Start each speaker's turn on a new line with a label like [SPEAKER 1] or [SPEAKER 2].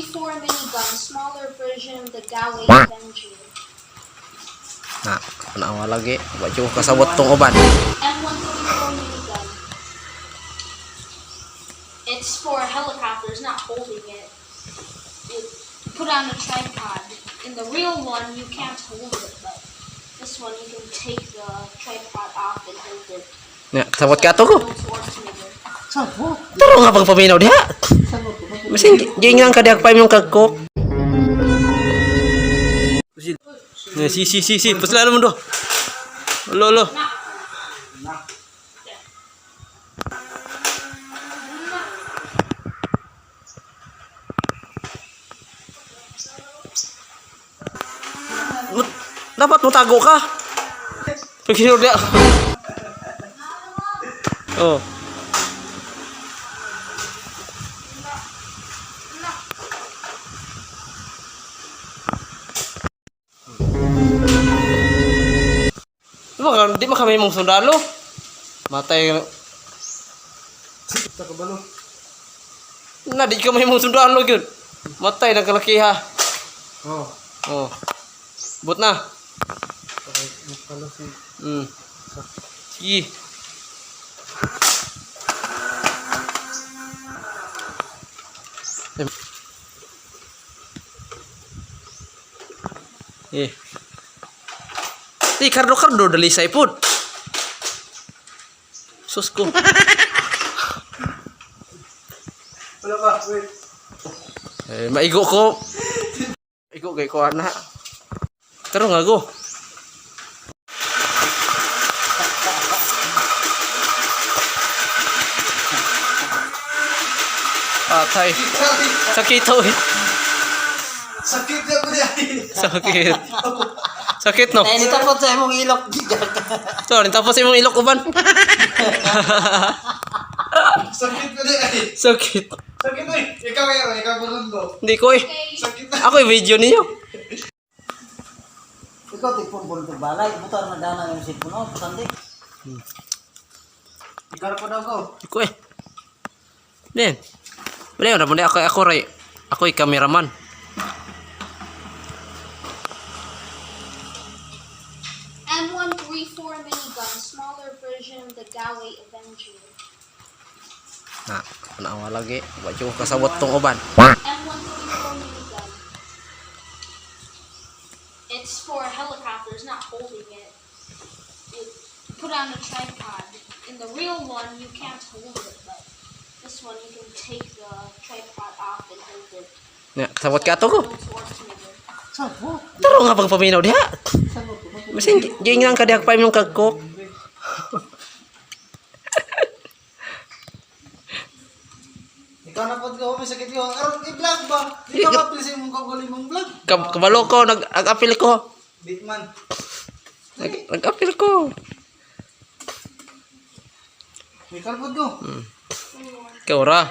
[SPEAKER 1] 3-4 minigun, smaller version of the Galway Avenger.
[SPEAKER 2] Nah, nawa lagi. Baca kasabot tong uban.
[SPEAKER 1] M134 minigun. It's for helicopters, not holding it. You put on a tripod. In the real one, you can't hold it, but this one you can take the tripod off and hold it.
[SPEAKER 2] Ya, sabot ka to ko.
[SPEAKER 3] Sabot.
[SPEAKER 2] Taro nga pagpaminaw diha. Masing gingang ka diha pa imong kagkok. Si, pasla naman do. Lo. Dapat mo tago ka. Pagkino dia. Oh. Di ba kami mong sundalo? Matay.
[SPEAKER 3] Kita kabalo.
[SPEAKER 2] Na di kami mong sundalo gyud. Matay na kalakiha.
[SPEAKER 3] Oh.
[SPEAKER 2] Oh. But na.
[SPEAKER 3] Okay, nakalo si.
[SPEAKER 2] Sige. Di kardo dali pun. Sus ko.
[SPEAKER 3] Wala ka, wait.
[SPEAKER 2] Maigo ko. Igo kay ko ana. Taro nga go. Tay. Sakit to.
[SPEAKER 3] Sakit na ko niya.
[SPEAKER 2] Sakit no.
[SPEAKER 3] Ay, nitapot sa imong ilok.
[SPEAKER 2] Sorry, tapos imong ilok uban.
[SPEAKER 3] Sakit na niya.
[SPEAKER 2] Sakit.
[SPEAKER 3] Sakit na eh. Ikaw burundo.
[SPEAKER 2] Hindi ko eh.
[SPEAKER 3] Sakit na.
[SPEAKER 2] Ako yung video niyo.
[SPEAKER 4] Ikaw tipon po nito balay, butar na dana ng sipon o, pasandi.
[SPEAKER 3] Ikaw na po daw ko.
[SPEAKER 2] Iko eh. Din. Wala na muna ako ay cameraman.
[SPEAKER 1] M134 minigun, smaller version of the Galway Avenger.
[SPEAKER 2] Nah, nawa lagi. Baca kasabot tong uban.
[SPEAKER 1] M134 minigun. It's for helicopters, not holding it. You put on a tripod. In the real one, you can't hold it, but this one you can take the tripod off and hold it.
[SPEAKER 2] Ya, sabot ka to ko.
[SPEAKER 3] Sabot.
[SPEAKER 2] Taro nga pagpaminaw diha.
[SPEAKER 3] Sabot.
[SPEAKER 2] Masing gingang ka diha pa imong kagkok.
[SPEAKER 3] Ikaw na po ko, may sakit ko. Aron i-vlog ba? Di ka mapil sa imong kaguloy mong vlog.
[SPEAKER 2] Kabalo ko nag-apil ko.
[SPEAKER 3] Bitman.
[SPEAKER 2] Nag-apil ko.
[SPEAKER 3] Ikaw po ko.
[SPEAKER 2] Ikaw ra.